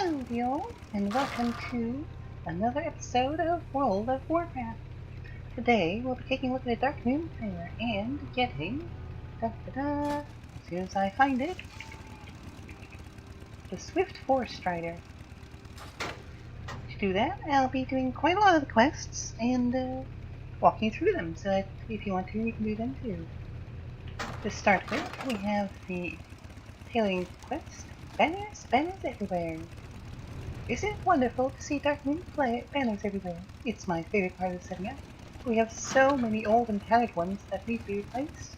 Hello, y'all, and welcome to another episode of World of Warcraft. Today, we'll be taking a look at the Darkmoon Faire and getting, as soon as I find it, the Swift Force Strider. To do that, I'll be doing quite a lot of the quests and walking through them, so that if you want to, you can do them too. To start with, we have the Tailoring quest, Banners Everywhere. Isn't it wonderful to see Darkmoon banners everywhere? It's my favorite part of setting up. We have so many old and tattered ones that need to be replaced.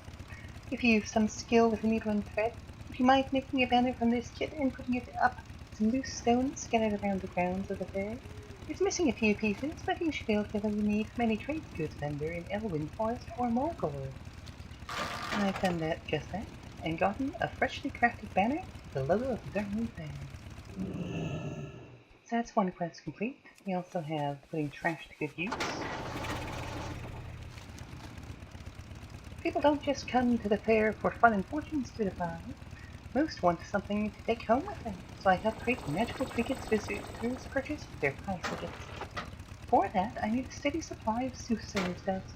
If you have some skill with a needle and thread, would you mind making a banner from this kit and putting it up some loose stones scattered around the grounds of the fair? It's missing a few pieces, but you should be able to get what you need from any trade goods vendor in Elwyn Forest or Morgul. I've done just that, and gotten a freshly crafted banner with the logo of the Darkmoon Faire. So that's one quest complete. We also have putting trash to good use. People don't just come to the fair for fun and fortunes to divide. Most want something to take home with them, so I help create magical trinkets visitors purchase with their prize widgets. For that, I need a steady supply of soothsayer's dust.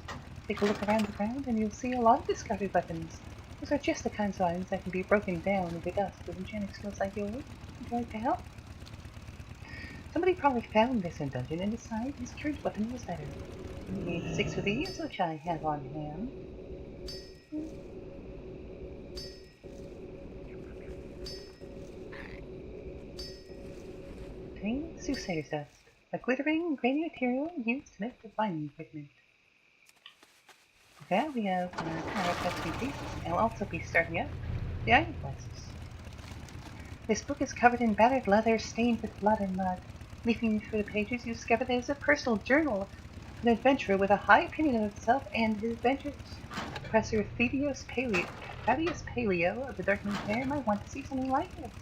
Take a look around the ground and you'll see a lot of discarded weapons. Those are just the kinds of items that can be broken down into dust with enchanting skills like yours. Would you like to help? Somebody probably found this in dungeon and decided his current weapon was better. We need 6 of these, which I have on hand. Obtain Soothsayer's Dust, a glittering grainy material used to make divine pigment. Okay, we have our quest complete, and we'll also be starting up the item quests. This book is covered in battered leather stained with blood and mud. Leafing through the pages, you discover that it is a personal journal of an adventurer with a high opinion of himself and his adventures. Professor Thaddeus Paleo of the Darkmoon Faire might want to see something like this.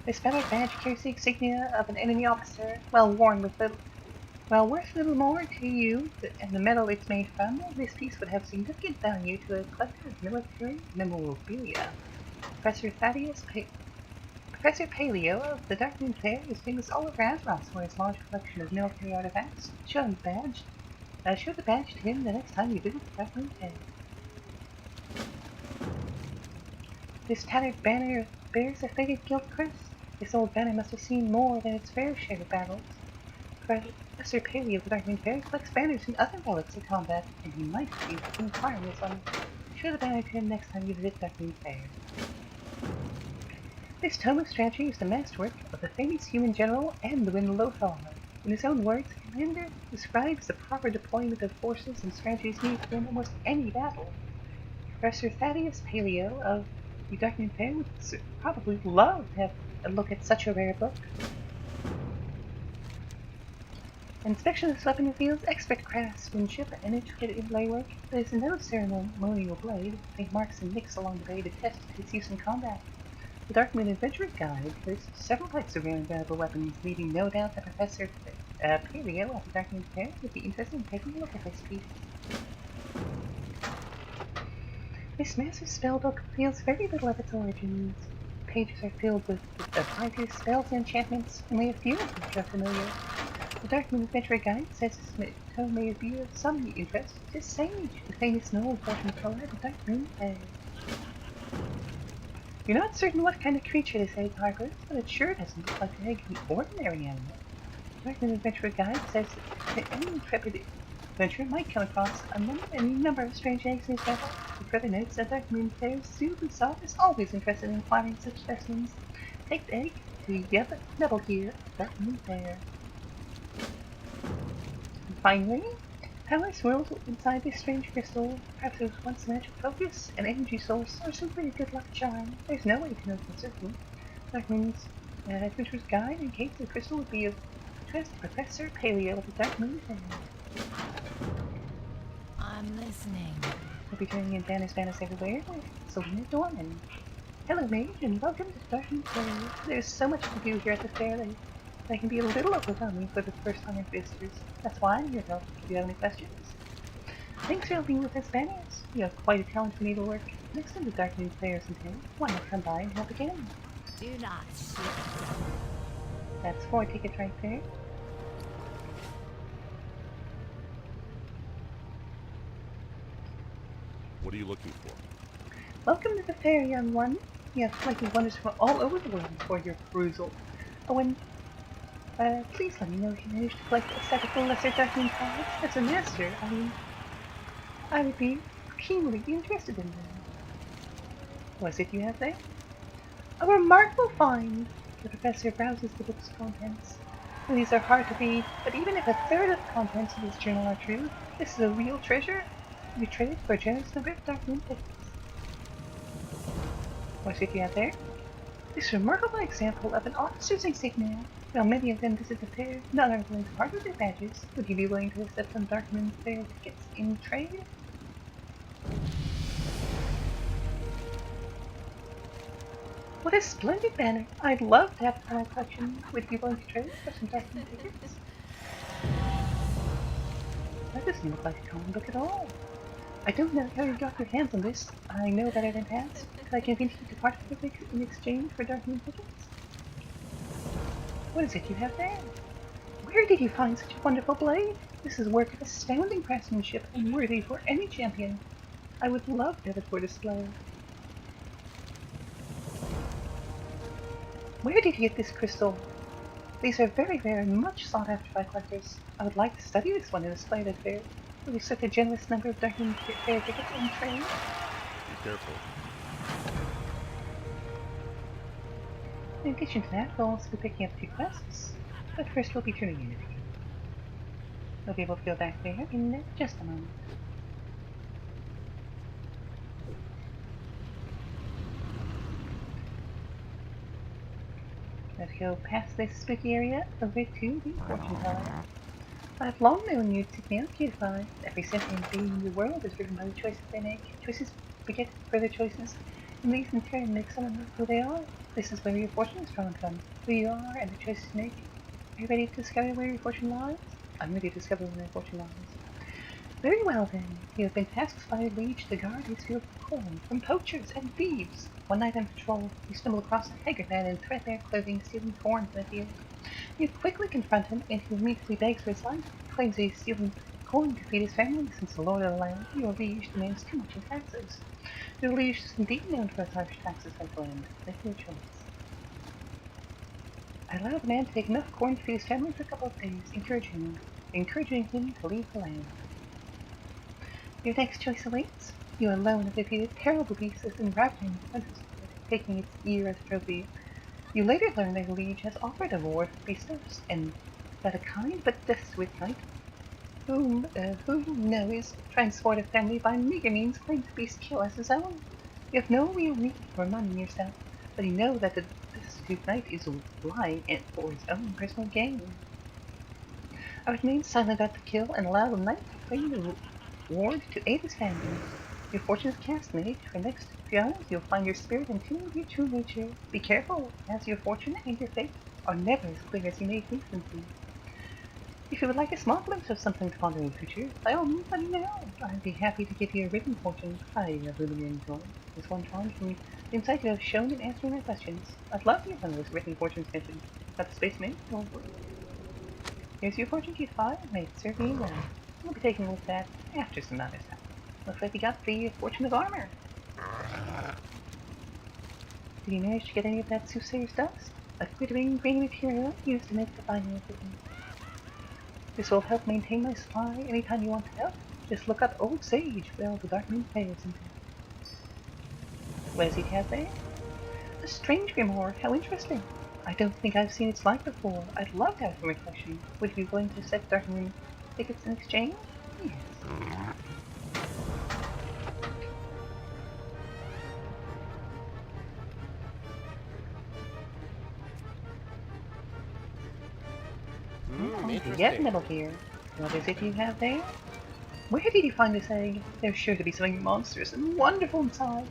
This battered badge carries the insignia of an enemy officer, worth little more to you and the metal it's made from. This piece would have significant value to a collector of military memorabilia. Professor Paleo of the Darkmoon Faire is famous all over Azeroth for his large collection of military artifacts. Show the badge to him the next time you visit the Darkmoon Faire. This tattered banner bears a faded gilt crest. This old banner must have seen more than its fair share of battles. Professor Paleo of the Darkmoon Faire collects banners and other relics of combat, and he might be inquiring this one. Show the banner to him next time you visit Darkmoon Faire. This tome of strategy is the masterwork of the famous human general Anduin Lothar. In his own words, the commander describes the proper deployment of forces and strategies needed to win almost any battle. Professor Thaddeus Paleo of the Darkmoon Faire would probably love to have a look at such a rare book. Inspection of this weapon reveals expert craftsmanship and intricate inlay work. There is no ceremonial blade. Faint marks and nicks along the blade attest to its use in combat. The Darkmoon Adventurer's Guide lists several types of rare and valuable weapons, leaving no doubt that Professor Paleo of the Darkmoon Faire would be interested in taking a look at this piece. This massive spellbook reveals very little of its origins. The pages are filled with a variety of spells and enchantments, only a few of which are familiar. The Darkmoon Adventurer Guide says this tome may be of some interest to Sage, the famous Noel fortune teller of the Darkmoon Faire. You're not certain what kind of creature this egg harbors, but it sure doesn't look like an egg of an ordinary animal. The Darkmoon Adventurer Guide says that any intrepid adventurer might come across a number of strange eggs in his battle. It further notes that Darkmoon Faire's Susan Salt is always interested in acquiring such specimens. Take the egg to Yep Double here at Darkmoon Faire. And finally, power swirls inside this strange crystal. Perhaps it was once a magic focus, an energy source, or simply a good luck charm. There's no way to know for certain. Darkmoon's Adventurer's Guide indicates the crystal would be of interest to Professor Paleo of the Darkmoon Faire. I'm listening. We'll be turning in Banners Everywhere with Selena Dorman. Hello, Mage, and welcome to Darkmoon Faire. There's so much to do here at the fair that can be a little overwhelming for the first-time visitors. That's why I'm here to help if you have any questions. Thanks for helping with us, Banners. You have quite a talent for needlework. Next time the Darkmoon Faire's in town, why not come by and help again? Do not shift. That's 4 tickets right there. What are you looking for? Welcome to the fair, young one. We have flanking wonders from all over the world for your perusal. Oh, and please let me know if you managed to collect a set of the lesser Darkmoon cards. As a master, I would be keenly interested in them. What is it you have there? A remarkable find! The professor browses the book's contents. These are hard to read, but even if a third of the contents of this journal are true, this is a real treasure. You trade it for a generous number of Darkmoon tickets. What is it you have there? This remarkable example of an officer's insignia. While many of them visit the fair, none are willing to part with their badges. Would you be willing to accept some Darkmoon Faire tickets in trade? What a splendid banner! I'd love to have it for my collection. Would you be willing to trade for some Darkmoon tickets? That doesn't look like a common book at all. I don't know how you got your hands on this. I know better than pants. Could I convince you to part with it in exchange for Darkmoon tickets? What is it you have there? Where did you find such a wonderful blade? This is work of astounding craftsmanship and worthy for any champion. I would love to have it for display. Where did you get this crystal? These are very rare and much sought after by collectors. I would like to study this one and display it at fair. Will you accept a generous number of Darkmoon Faire tickets in trade? Be careful. In addition to that, we'll also be picking up a few quests. But first we'll be turning in a few. We'll be able to go back there in just a moment. Let's go past this spooky area over to the fortune teller. I've long known you to be uncutified. Every sentient being in the world is driven by the choices they make. Choices beget further choices, and these in turn make someone who they are. This is where your fortune is drawn from, who you are and the choices you make. Are you ready to discover where your fortune lies? I'm ready to discover where my fortune lies. Very well then, you have been tasked by a liege to guard his field of corn from poachers and thieves. One night on patrol, you stumble across a haggard man in threadbare clothing stealing corn from the field. You quickly confront him, and he immediately begs for his life. He claims he's stealing corn to feed his family, since the lord of the land, your liege, demands too much in taxes. Your liege is indeed known for his harsh taxes on the land. Make your choice. I allow the man to take enough corn to feed his family for a couple of days, encouraging him to leave the land. Your next choice awaits. You alone have defeated terrible beasts that have been ravaging the countryside, taking its ear as a trophy. You later learn that the liege has offered a reward for beasts, and that a kind but destitute knight, whom you know is transport a family by meager means, claims the beast kill as his own. You have no real reason for reminding yourself, but you know that the destitute knight is lying for his own personal gain. I would remain silent about the kill and allow the knight to bring the reward to aid his family. Your fortune is cast, mate. For next few hours, you'll find your spirit in tune with your true nature. Be careful, as your fortune and your fate are never as clear as you may think them to be. If you would like a small glimpse of something to ponder in the future, by all means let me know. I'd be happy to give you a written fortune I really enjoy. This one charmed from the insight you have shown in answering my questions. I'd love to get one of those written fortunes mentioned. Got the space, mate? Don't worry. Here's your fortune key 5, may it serve you well. We'll be taking a look at that after some other stuff. Looks like we got the fortune of armor. Did you manage to get any of that soothsayer's dust? A glittering green material used to make the binary equipment. This will help maintain my supply anytime you want to help. Just look up Old Sage, well, the Darkmoon Faire is into. What does he have there? A strange grimoire, how interesting. I don't think I've seen its like before. I'd love to have it for my collection. Would you be willing to accept Darkmoon tickets in exchange? Yes. Yet Metal Gear. What is it you have there? Where did you find this egg? There's sure to be something monstrous and wonderful inside.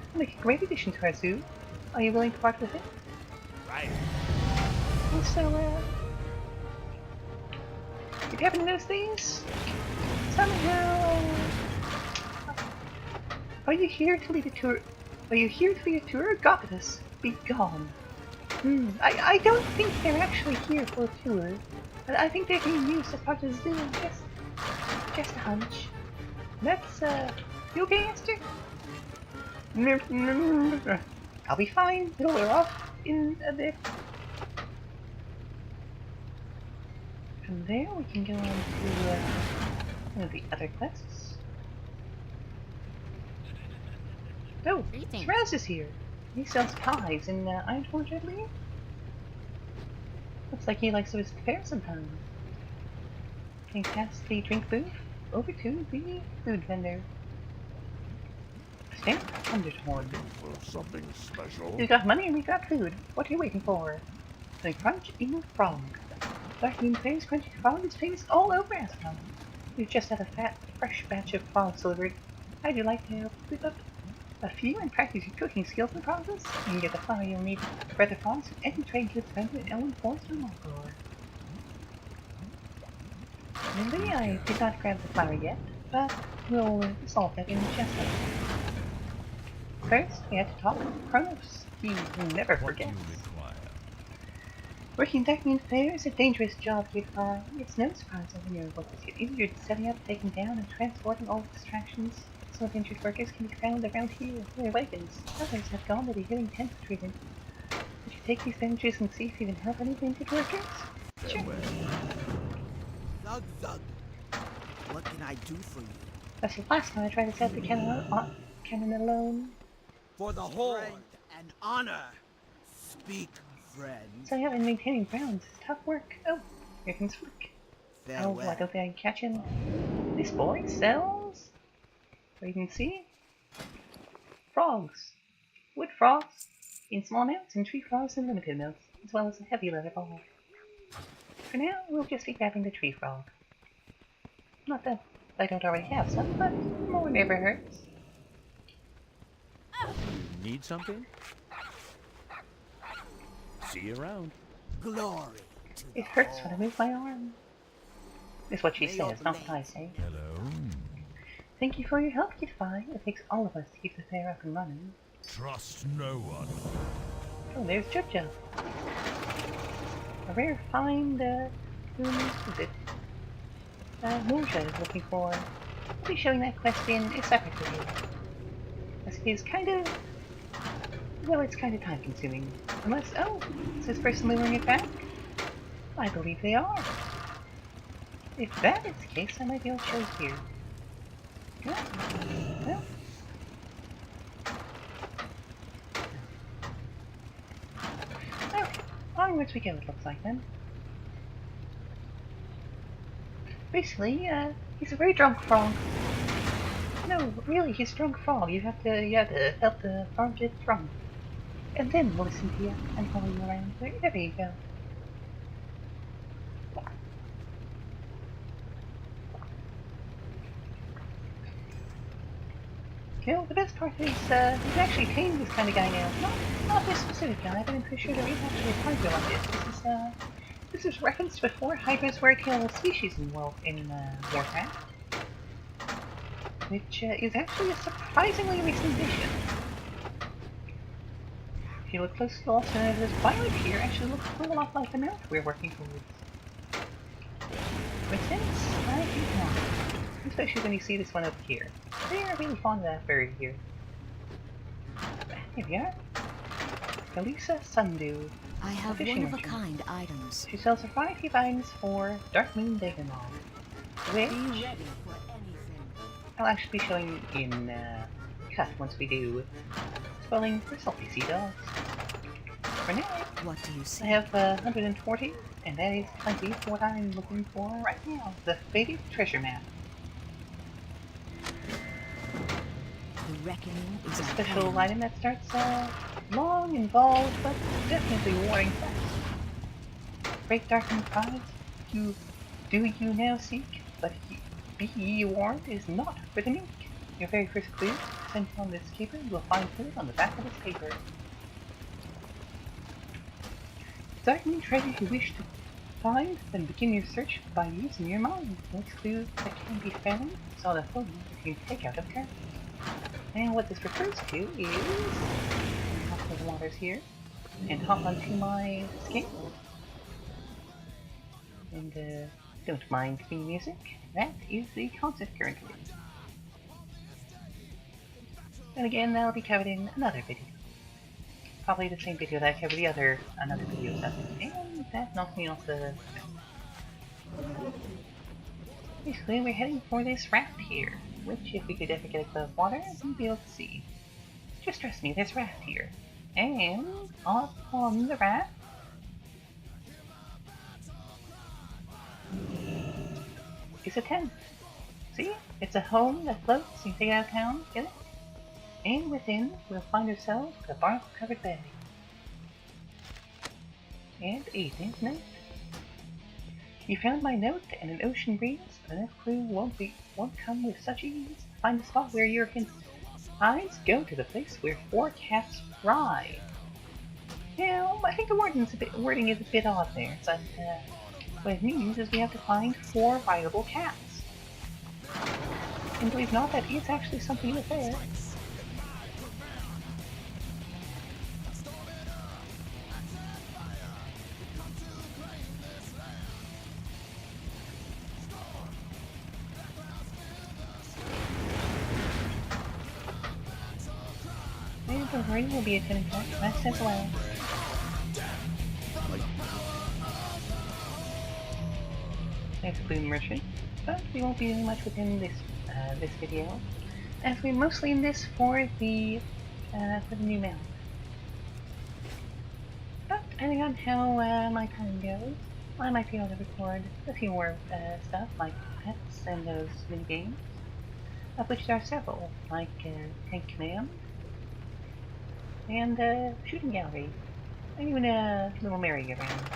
It'll make a great addition to our zoo. Are you willing to part with it? Right. So, if you happen to notice these, somehow... Are you here to lead a tour? Are you here to lead a tour? Gopitus, be gone. I don't think they're actually here for a tour. I think they're being used as part of the zoo. Just a hunch. That's, you okay, Esther? I'll be fine. It'll wear off in a bit. From there, we can go on to one of the other quests. Oh, Raz is here. He sells pies in Ironforge, I believe. Looks like he likes to visit the fair sometimes. Getting past the drink booth, over to the food vendor. Stamp Thunderhorn. For something special. We got money and we got food. What are you waiting for? The crunch in frog. Darkmoon Faire's crunchy frog is famous all over Aspen. We've just had a fat, fresh batch of frogs delivered. How'd you like to whip up a few and practice your cooking skills in the process? You can get the flour you'll need to bread the frogs from any trade goods vendor in Ellen Forest or Malcor. Maybe I did not grab the flour yet, but we'll solve that in just a minute. First, we have to talk to Kronos. He never forgets. Working Darkmoon Faire is a dangerous job, Kidfar. It's no surprise that when your workers get injured, setting up, taking down, and transporting all distractions. Some of the injured workers can be found around here, near wagons. Others have gone to the healing tent treatment. Would you take these bandages and see if you can help any of the injured workers? Sure. Zug Zug. What can I do for you? That's the last time I tried to set the cannon alone. For the whole and honor. Speak, friend. Setting up and maintaining grounds is tough work. Oh, here comes Flick. Farewell. Oh, I don't think I can catch him. This boy sells, so you can see, frogs. Wood frogs in small amounts and tree frogs in limited amounts, as well as a heavy leather ball. For now, we'll just be grabbing the tree frog. Not that I don't already have some, but more never hurts. You need something? See you around. Glory to the It hurts when I move my arm. Is what she says, not what I say. Hello. Thank you for your help, Kidfai. It takes all of us to keep the fair up and running. Trust no one. Oh, there's Jojo. A rare find, who is it? Morsha is looking for. I'll be showing that quest in a separate video. This is kind of, well, it's kind of time consuming. Unless, oh, is this person luring it back? I believe they are. If that is the case, I might be able to show it here. Yeah, well. Okay, onwards we go, it looks like then. Basically, he's a very drunk frog. No, really, he's a drunk frog. You have to help the frog get drunk. And then we'll listen to you and follow you around. There you go. You know, the best part is, he's actually tamed this kind of guy now. Not this specific guy, but I'm pretty sure there is actually a Hydra like this. This is referenced before. Hydras were a killable species in Warcraft. Which is actually a surprisingly recent addition. If you look closely, also this violet here actually looks a lot like the mount we're working towards. Which is, I think not. Especially when you see this one over here. They are really fond of that bird here. Here we are. Elisa Sundew. I have one-of-a-kind items. She sells a variety of items for Darkmoon Faire, which Be ready for anything. I'll actually be showing in cut once we do spelling for salty sea dogs. For now, What do you see? I have 140, and that is plenty for what I'm looking for right now. The Faded Treasure Map. The reckoning is A at special hand. item that starts long, involved, but definitely warring fast. Great Darkmoon prize, do you now seek? But be ye warned is not for the meek. Your very first clue sent on this keeper you will find clues on the back of this paper. Darkmoon treasure you wish to find, then begin your search by using your mind. Next clue that can be found is on a phone that you can take out of cards. And what this refers to is, the waters here, and hop onto my skate. And don't mind the music. That is the concert currently. And again, that'll be covered in another video. Probably the same video that I covered another video of. And that knocked me off the... Basically, we're heading for this raft here, which if we could ever get above water, we'd be able to see. Just trust me, there's a raft here. And up on the raft is a tent. See? It's a home that floats. You take it out of town, get it? And within, we'll find ourselves a bark-covered bed. And a tent note. You found my note and an ocean breeze, but enough clue won't come with such ease. Find the spot where your eyes go to the place where 4 cats fry. Now, I think the wording is a bit odd there, but what it means is we have to find 4 viable cats. And believe not, that it's actually something with there. The ring will be attending to rest as well. There's Bloom Merchant, but we won't be doing much with him this video, as we're mostly in this for the new mount. But depending on how my time goes, I might be able to record a few more stuff like pets and those mini games, of which there are several, like Tank Command. And shooting gallery, and even a little merry-go-round.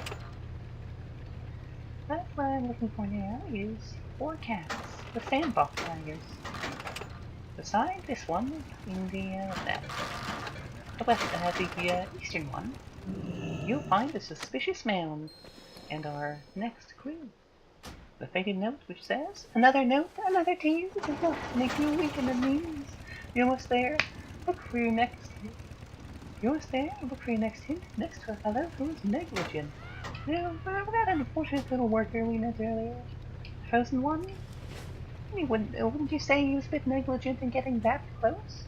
But what I'm looking for now is 4 cats, the sandbox tigers. Beside this one, in the eastern one, you'll find a suspicious mound, and our next clue. The faded note which says, another note, another tease, it does not make you weak in the knees. You're almost there, look for your next hit. You're there, look for your next hint, next to a fellow who is negligent. Now, that unfortunate little worker we met earlier, the frozen one, wouldn't you say he was a bit negligent in getting that close?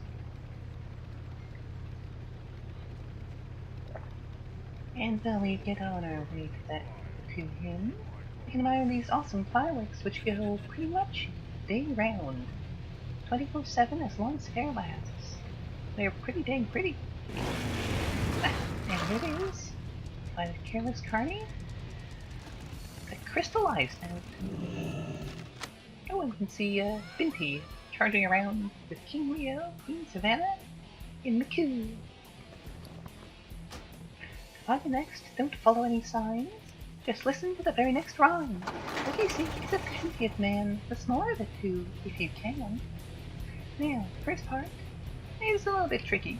And while we get on our way to him, we can admire these awesome fireworks which go pretty much day round, 24/7 as long as fair lasts. They're pretty dang pretty. And here it is, by the careless carny, the crystallized note. Oh, and we can see Binty charging around with King Leo, Queen Savannah, in McCoo. To find the next, don't follow any signs, just listen to the very next rhyme. What you seek is a 20th man, the smaller of the 2, if you can. Now, first part is a little bit tricky.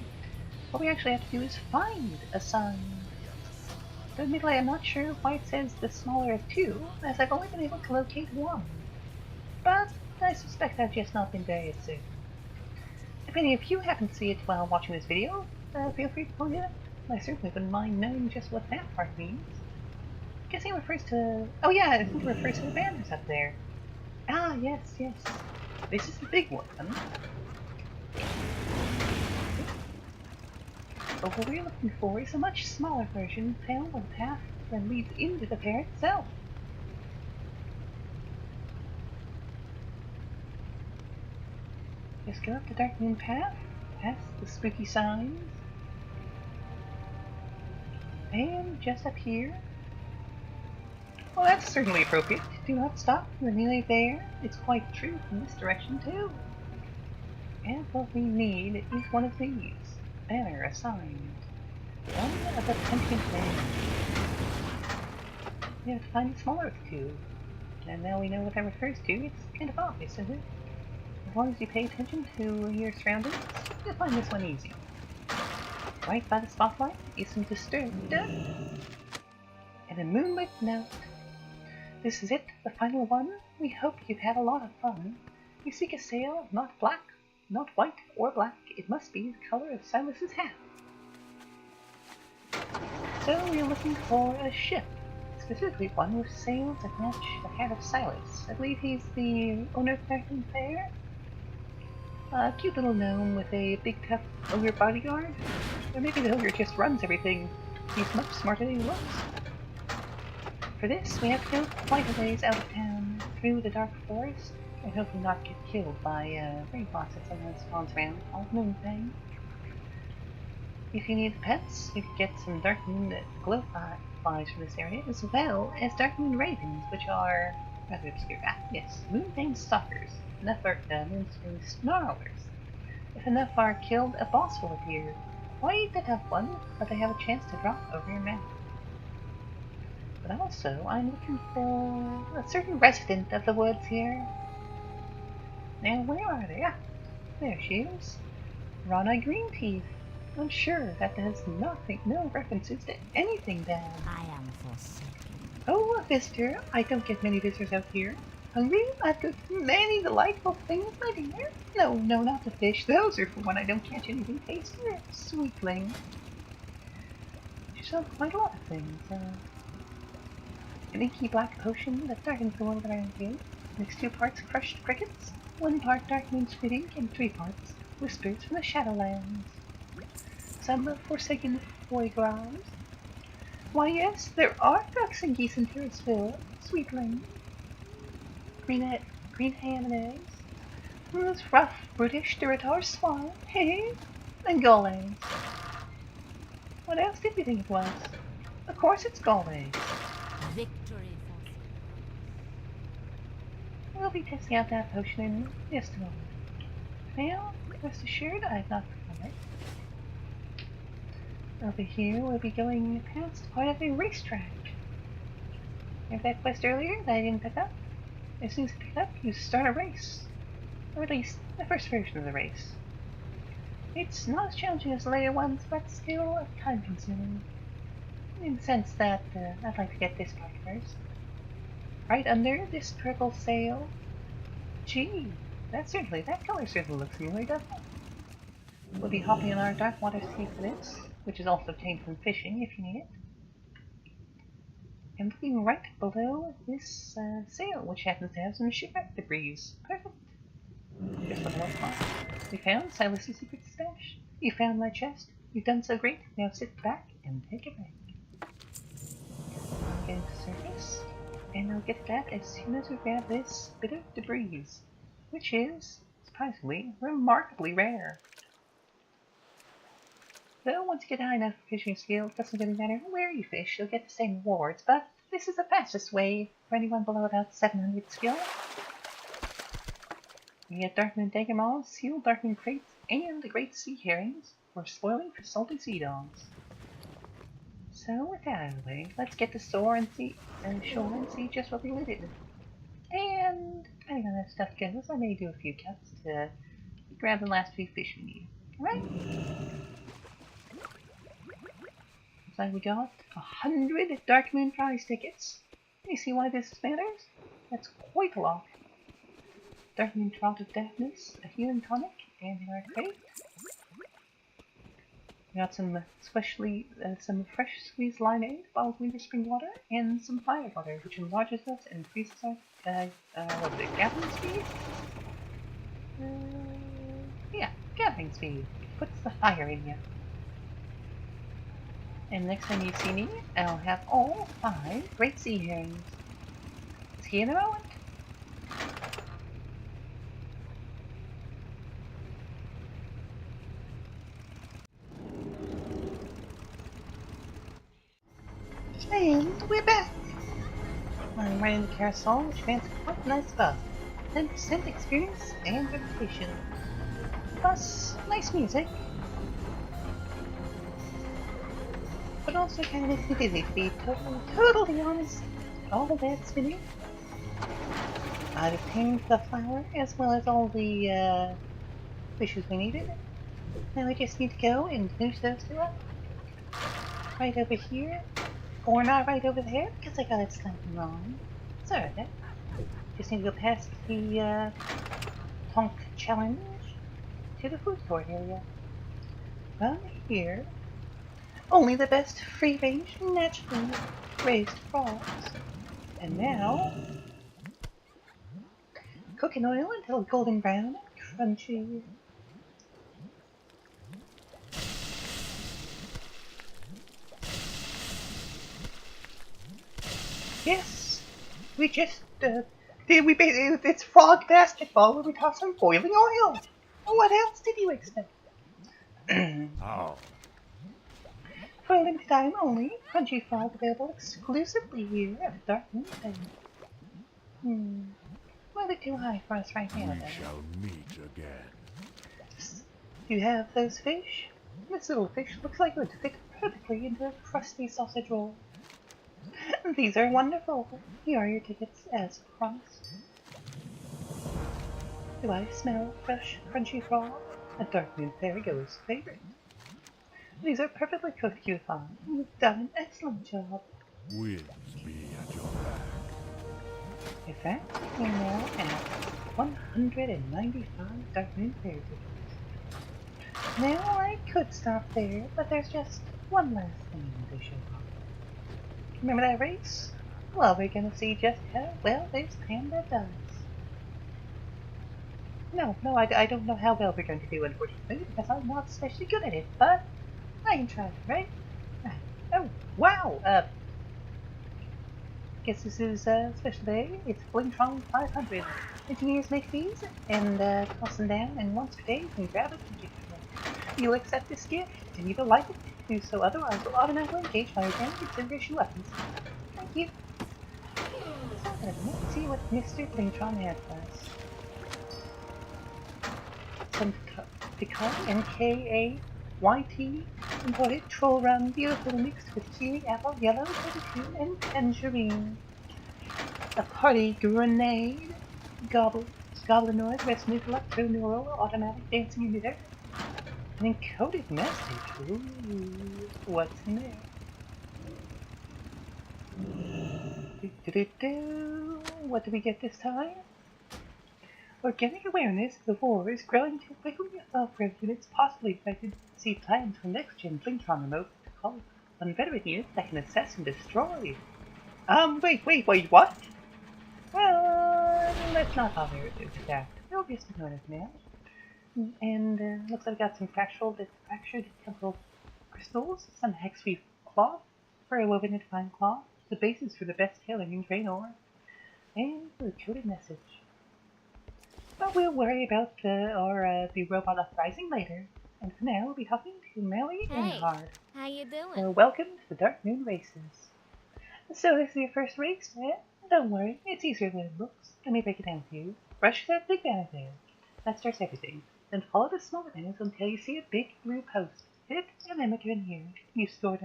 What we actually have to do is find a sign. So admittedly, I'm not sure why it says the smaller of 2, as I've only been able to locate 1. But I suspect I've just not been very assertive. If any of you happen to see it while watching this video, feel free to point it out. I certainly wouldn't mind knowing just what that part means. I'm guessing it refers to... Oh yeah, I think it refers to the banners up there. Ah, yes, yes. This is the big one. But what we're looking for is a much smaller version found on the path that leads into the fair itself. Just go up the Darkmoon path, past the spooky signs, and just up here. Well, that's certainly appropriate. Do not stop, you're nearly there. It's quite true from this direction too. And what we need is one of these. Banner assigned. One of the 20th man. We have to find the smaller of the 2. And now we know what that refers to. It's kind of obvious, isn't it? As long as you pay attention to your surroundings, you'll find this one easy. Right by the spotlight is some disturbed dirt. And a moonlit note. This is it, the final one. We hope you've had a lot of fun. We seek a sail, not black, not white or black. It must be the color of Silas's hat. So we're looking for a ship, specifically one with sails that match the hat of Silas. I believe he's the owner of Darkmoon Faire. A cute little gnome with a big tough ogre bodyguard. Or maybe the ogre just runs everything. He's much smarter than he looks. For this, we have to go quite a ways out of town, through the dark forest, and hopefully not get killed by raid boss if someone spawns around called Moonfang. If you need pets, you can get some Darkmoon glowflies from this area, as well as Darkmoon ravens, which are rather obscure. Ah, yes, Moonfang stalkers. Enough are Moonfang snarlers. If enough are killed, a boss will appear. Quite a tough one, but they have a chance to drop over your map. But also, I'm looking for a certain resident of the woods here. Now, where are they? Ah, there she is. Rana Greenteeth. I'm sure that has no references to anything down. I am forsaken. Oh, a visitor. I don't get many visitors out here. Hungry? I've got many delightful things, my dear. No, not the fish. Those are for when I don't catch anything tastier. Sweetling. You sell quite a lot of things. An inky black potion that darkens the world around you. Makes 2 parts crushed crickets, 1 part Darkmoon squid ink, and 3 parts whispers from the Shadowlands. Some forsaken foie gras. Why yes, there are ducks and geese in Terraceville, sweetling. Green ham and eggs. Those rough British Duratar swine, hey, and gull eggs. What else did we think it was? Of course it's gull eggs. Victory for We'll be testing out that potion in just a moment. Now, rest assured I've not forgotten it. Over here we'll be going past part of a racetrack. Remember that quest earlier that I didn't pick up? As soon as you pick up, you start a race. Or at least, the first version of the race. It's not as challenging as the later ones, but still time consuming. In the sense that I'd like to get this part first. Right under this purple sail. Gee, that color certainly looks familiar, doesn't it? We'll be hopping on our dark water sea for this, which is also obtained from fishing if you need it. And looking right below this sail, which happens to have some shipwreck debris. Perfect. Just what I want. We found Silas Secret Stash. You found my chest. You've done so great. Now sit back and take a break. I'll get into surface, and I'll get that as soon as we grab this bit of debris, which is, surprisingly, remarkably rare. Though once you get high enough fishing skill, it doesn't really matter where you fish, you'll get the same rewards, but this is the fastest way for anyone below about 700 skill. You get Darkmoon Dagamals, sealed Darkmoon crates, and the great sea herrings for spoiling for salty sea dogs. So with that out of the way, let's get to shore and see just what we did. And depending on how stuff goes, I may do a few cuts to grab the last few fish we need. Alright? So we got 100 Darkmoon prize tickets. You see why this matters? That's quite a lot. Darkmoon Trot of Deafness, a healing tonic, and in our crate. We got some some fresh squeezed limeade, bottled winter spring water, and some fire water, which enlarges us and increases our gathering speed? Yeah, gathering speed. Puts the fire in you. And next time you see me, I'll have all 5 great sea herrings. See you in a moment. And we're back! I'm riding the carousel, which grants quite a nice buff. 10% experience and reputation. Plus, nice music. But also kind of makes me dizzy, to be totally honest. All of that spinning. I've obtained the flower, as well as all the fishes we needed. Now we just need to go and finish those 2 up. Right over here. Or not right over there, because I got it slightly wrong. Sorry about that. Just need to go past the Tonk Challenge to the food court area. From here, Only the best free-range, naturally raised frogs. And now, cook in oil until golden brown and crunchy. Yes, we just, it's frog basketball where we toss some boiling oil. What else did you expect? How? For a limited time only, crunchy frog available exclusively here at Darkmoon Faire. Well, they're too high for us right now, We though. shall meet again. Do you have those fish? This little fish looks like it would fit perfectly into a crusty sausage roll. These are wonderful. Here are your tickets, as promised. Do I smell fresh, crunchy frog? A Darkmoon Fairygo's favorite. These are perfectly cooked, Yufan. You've done an excellent job. Winds be at your back. In fact, we're now at 195 Darkmoon Faire tickets. Now I could stop there, but there's just one last thing to show off. Remember that race? Well, we're gonna see just how well this panda does. No, I don't know how well we're going to do, unfortunately, because I'm not especially good at it, but I can try, right? Oh, wow! Guess this is a special day. It's Blingtron 500. Engineers make these, and toss them down, and once per day you can grab it and take it. You'll accept this gift, and either like it to do so, otherwise will automatically engage my organic incineration weapons. Thank you. So, let's see what Mr. Blingtron had for us. Some Picard and K-A-Y-T imported troll rum, beautiful mixed with kiwi, apple, yellow, 32, and tangerine. A party grenade. Goblinoid, resonant electro-neural, automatic dancing emitter. An encoded message. Ooh, what's in there? What do we get this time? Organic awareness of the war is growing too quickly above units possibly expected to see plans for next-gen Blingtron remote called unveteran units that can assess and destroy. Wait, what? Well, let's not bother with that. We'll just ignore it now. And looks like I've got some fractured temporal crystals, some hexweave cloth for a woven and fine cloth, the basis for the best tailoring in grain ore, and the coded message. But we'll worry about the robot uprising later. And for now, we'll be talking to Melly and Hey, Hard. how you doing? Welcome to the Darkmoon races. So this is your first race, man? Don't worry, it's easier than it looks. Let me break it down for you. Brush that big banner there. That starts everything. Then follow the smaller banners until you see a big blue post. Hit and then make it in here. You score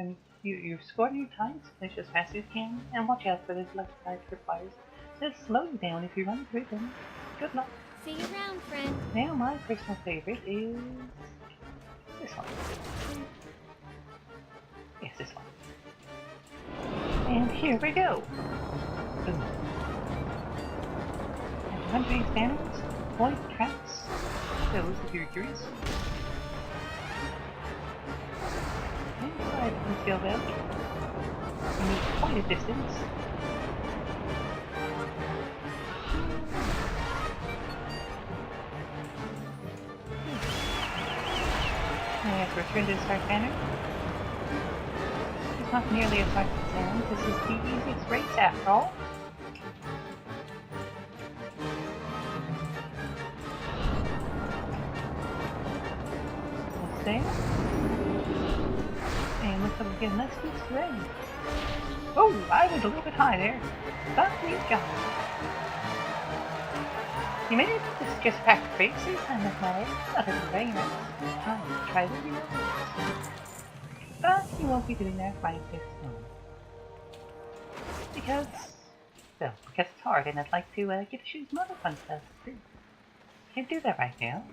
your times, finish as fast as you can, and watch out for those left side tripwires. They'll slow you down if you run through them. Good luck. See you around, friend. Now my personal favorite is this one. Yes, this one. And here we go. Boom. And run through these banners, avoid traps, those if you're curious. And slide the concealed out. You need quite a distance. And we have to return to the start banner. It's not nearly as hard as it sounds. This is the easiest race after all. Almost there. And looks like we get a nice boost to range. Oh, I went a little bit high there. But we got it. You may need to just pack the brakes this time with my other than very nice. Try with you. But you won't be doing that right this moment. Because it's hard and I'd like to get to shoot some other fun stuff too. Can't do that right now.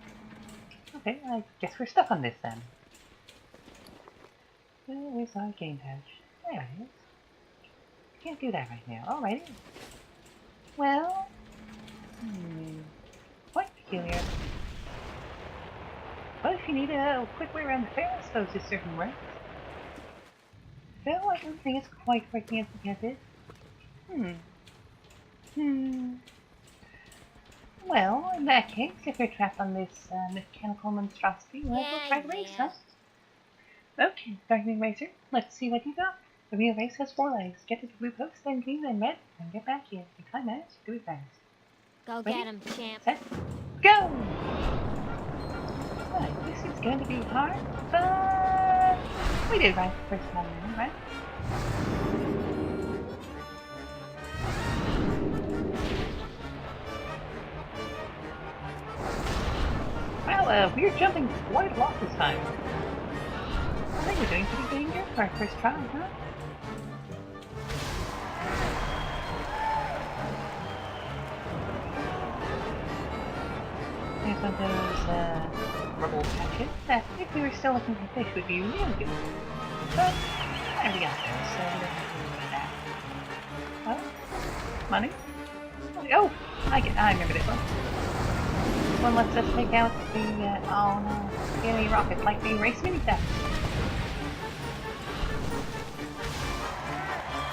Okay, I guess we're stuck on this then. Where's our game patch? There it is. Can't do that right now. Alrighty. Well, quite peculiar. But if you need a quick way around the fair, I suppose there's certain ways. Though I don't think it's quite working as intended. Well, in that case, if you're trapped on this mechanical monstrosity, we'll try to race, huh? Okay, Darkmoon Racer, let's see what you got. The real race has 4 legs. Get to the blue post, then green, then red, and get back here. Your time out, do it fast. Go Ready? get him, champ. Set, go! Right, this is going to be hard, but we did right the first time around, right? Well, we're jumping quite a lot this time. I think we're doing pretty dang good for our first try, huh? There's one of those rubble patches that, if we were still looking for fish, would be really good. But there we go, so we don't have to worry about that. Oh, money? Oh, I remember this one. This one lets us take out the, oh no, scary rockets like the race mini theft.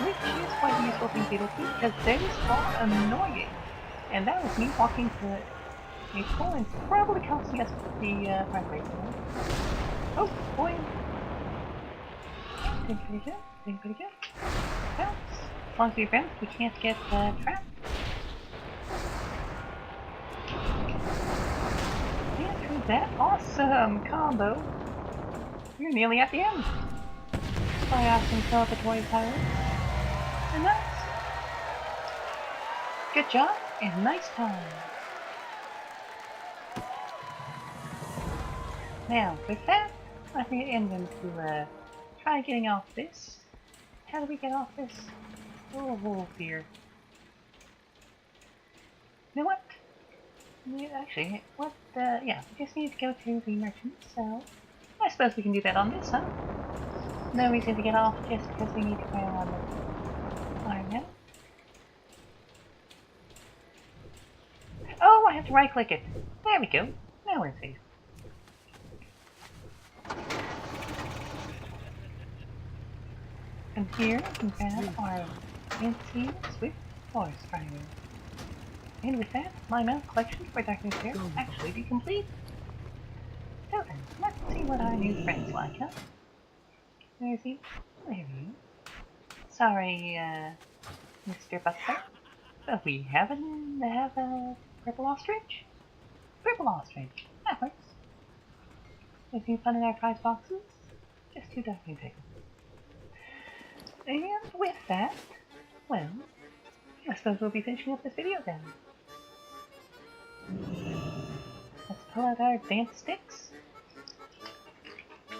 Which is quite a useful thing to do because those are annoying. And that was me walking to a school and probably costing us the front race. Oh boy! Doing pretty good, doing pretty good. Well, as long as we're friends, we can't get trapped. And through that awesome combo, we're nearly at the end. By awesome celebratory power. And nice. Good job and nice time. Now, with that, I think I'm going to try getting off this. How do we get off this? Oh dear. You know what? Actually, what? Yeah, we just need to go to the merchant, so I suppose we can do that on this, huh? No reason to get off just because we need to go on the fire now. Oh, I have to right click it. There we go. Now we're safe. And here we can grab our fancy Swift Forest Fire. And with that, my mount collection for Darkmoon Faire will actually be complete. So then, let's see what our new friend's like, huh? Where is he? There he is. Sorry, Mr. Buster. But we have a purple ostrich? Purple ostrich. That works. Anything fun in our prize boxes? Just 2 Darkmoon tickets. And with that, well, I suppose we'll be finishing up this video then. Let's pull out our dance sticks.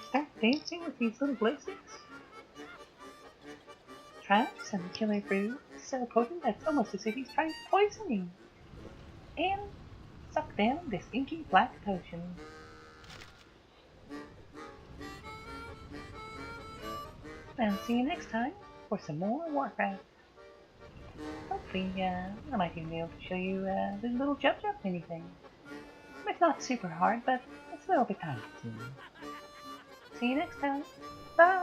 Start dancing with these little glow sticks. Traps and killer brew so potent that's almost as if he's trying to poison you. And suck down this inky black potion. And see you next time for some more Warcraft. Hopefully, I might even be able to show you the little jump mini thing. It's not super hard, but it's a little bit time consuming. See you next time. Bye!